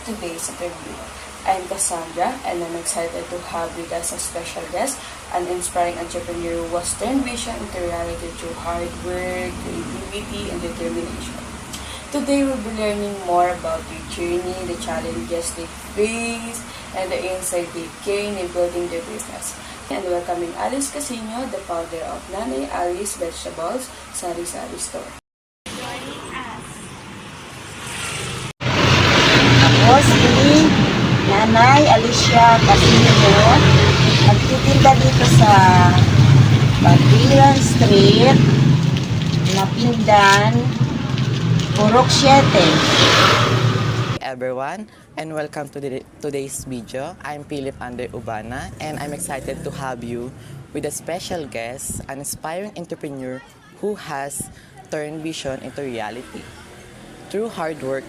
today's interview. I'm Cassandra and I'm excited to have with us a special guest, an inspiring entrepreneur who has turned vision into reality through hard work, creativity, and determination. Today we'll be learning more about their journey, the challenges they face, and the insight they gain in building their business. And welcoming Alice Casino, the founder of Nanay Alice Vegetables Sari-Sari Store. Ako si Nanay Alicia Casino, nagtitinda dito sa Batwiran Street, Napindan, Purok 7. Everyone, and welcome to today's video. I'm Philip Ander Ubana, and I'm excited to have you with a special guest, an inspiring entrepreneur who has turned vision into reality through hard work,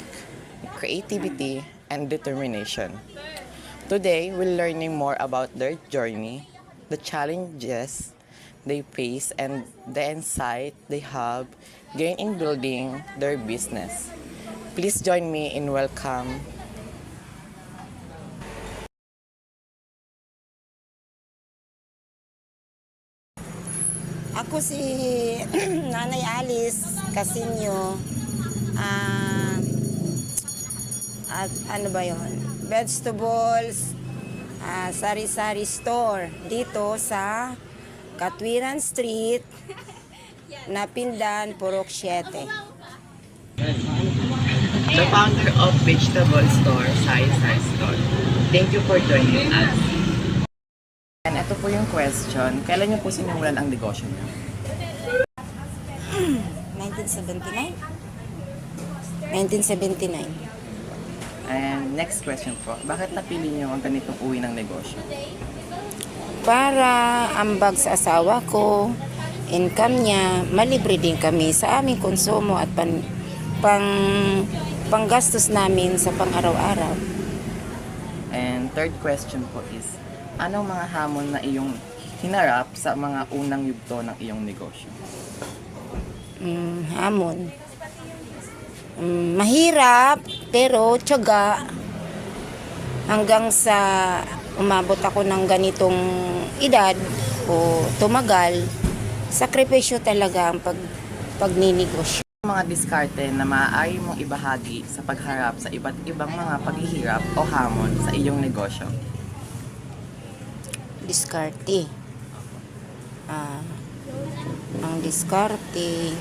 creativity, and determination. Today, we're learning more about their journey, the challenges they face, and the insight they have gained in building their business. Please join me in welcome Ako si Nanay Alice Casino, at ano ba yon? Vegetables, Sari-Sari Store dito sa Katwiran Street, Napindan, Purok 7. the founder of Vegetable Store, Sari-Sari Store. Thank you for joining us. And ito po yung question, kailan niyo po sinimulan ang negosyo niyo? 1979? 1979. And next question po, bakit napili niyo ang ganitong uri ng negosyo? Para ambag sa asawa ko, income niya, malibre din kami sa aming konsumo at panggastos namin sa pang-araw-araw. And third question po is, anong mga hamon na iyong hinarap sa mga unang yugto ng iyong negosyo? Hamon. Mahirap, pero tiyaga hanggang sa umabot ako ng ganitong edad o tumagal. Sakripisyo talaga ang pagninegosyo. Mga diskarte na maaari mong ibahagi sa pagharap sa iba't ibang mga paghihirap o hamon sa iyong negosyo? Diskarte. Ang diskarte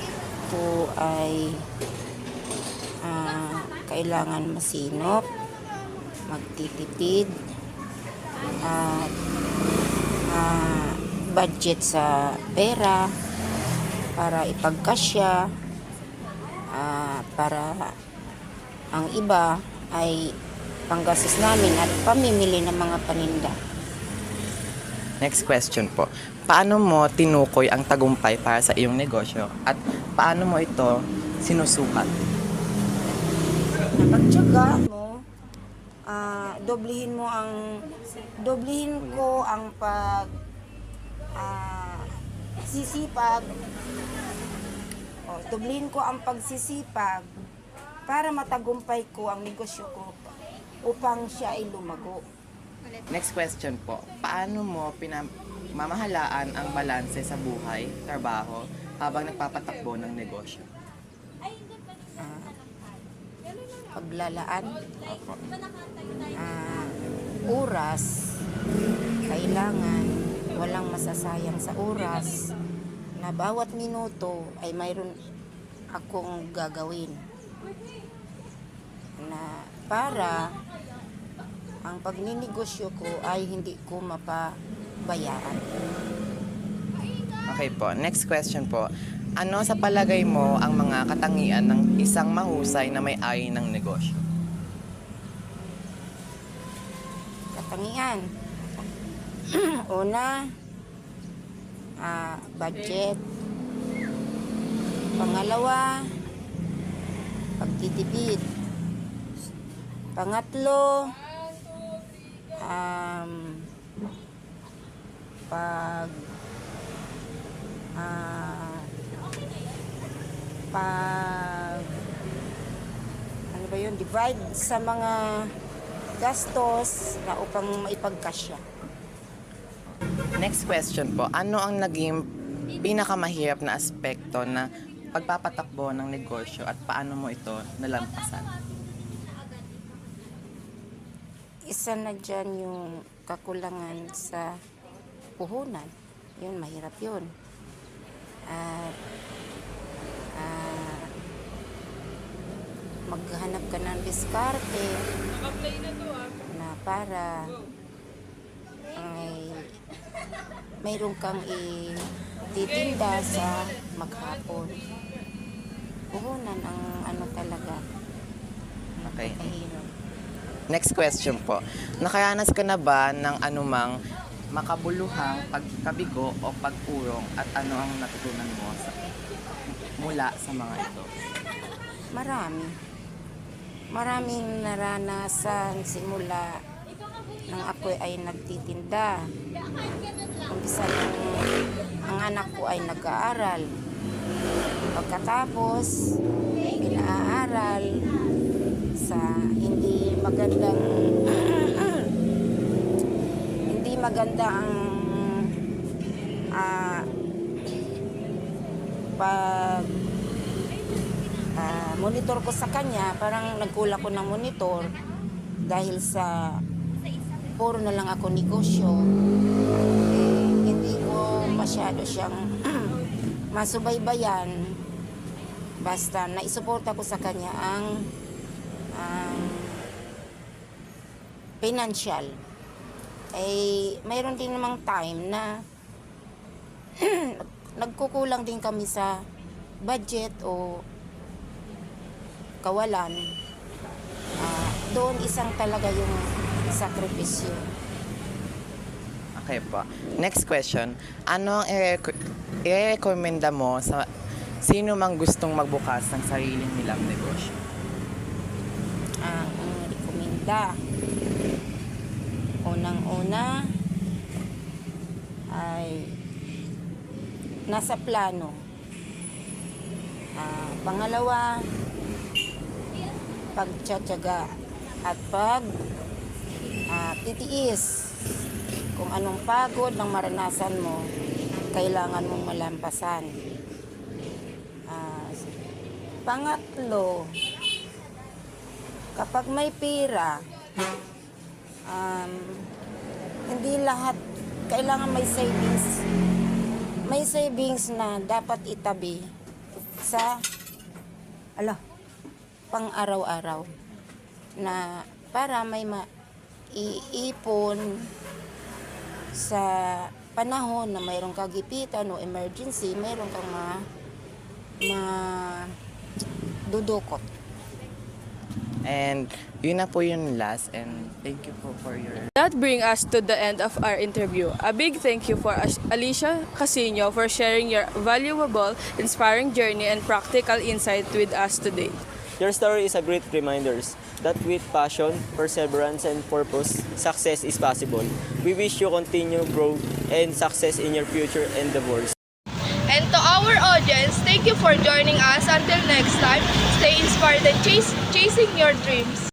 po ay kailangan masinop, magtitipid, at budget sa pera para ipagkasya, para ang iba ay panggastos namin at pamimili ng mga paninda. Next question po. Paano mo tinukoy ang tagumpay para sa iyong negosyo at paano mo ito sinusukat? Pagtiyaga mo, doblehin ko ang sisipag. Doblehin ko ang pagsisipag para matagumpay ko ang negosyo ko upang siya ay lumago. Next question po. Paano mo mamahalaan ang balanse sa buhay, trabaho, habang nagpapatakbo ng negosyo? Paglalaan, oras, kailangan walang masasayang sa oras, na bawat minuto ay mayroon akong gagawin na para ang pagninegosyo ko ay hindi ko mapabayaran. Okay po. Next question po. Ano sa palagay mo ang mga katangian ng isang mahusay na may-ari ng negosyo? Katangian. Una, budget. Pangalawa, pagtitipid. Pangatlo, pag ano ba yun, divide sa mga gastos na upang maipagkasya. Next question po, ano ang naging pinakamahirap na aspekto na pagpapatakbo ng negosyo at paano mo ito nalampasan? Isa na dyan yung kakulangan sa puhunan. Yun, mahirap yun. At maghanap ka ng diskarte na para ay mayroon kang ititinda sa maghapon. Puhunan ang ano talaga. Okay. Mahirap. Next question po, nakaranas ka na ba ng anumang makabuluhang pagkabigo o pag-urong at ano ang natutunan mo mula sa mga ito? Maraming naranasan simula nang ako ay nagtitinda. Umpisa nang ang anak ko ay nag-aaral. Pagkatapos, pinaaral sa hindi magandang pag monitor ko sa kanya, parang nagkulang ko ng monitor dahil sa puro na lang ako negosyo. Hindi ko masyado siyang masubaybayan. Basta naisuporta ko sa kanya ang financial. Mayroon din namang time na nagkukulang din kami sa budget o kawalan. Doon isang talaga yung sakripisyo. Okay po. Next question, ano ang i-recommenda mo sa sino mang gustong magbukas ng sariling nilang negosyo? Ang rekomenda, unang-una ay nasa plano. Pangalawa, pagtsatsaga at titiis. Kung anong pagod ng maranasan mo, kailangan mong malampasan. Pangatlo, kapag may pera, hindi lahat kailangan may savings. May savings na dapat itabi sa pang-araw-araw na para may maiipon sa panahon na mayroong kagipitan o emergency, mayroong kang dudukot. And yun na po yung last, and thank you po for your... That brings us to the end of our interview. A big thank you for Alicia Casino for sharing your valuable, inspiring journey and practical insight with us today. Your story is a great reminder that with passion, perseverance, and purpose, success is possible. We wish you continue growth and success in your future endeavors. And to our audience, thank you for joining us. Until next time, stay inspired and chasing your dreams.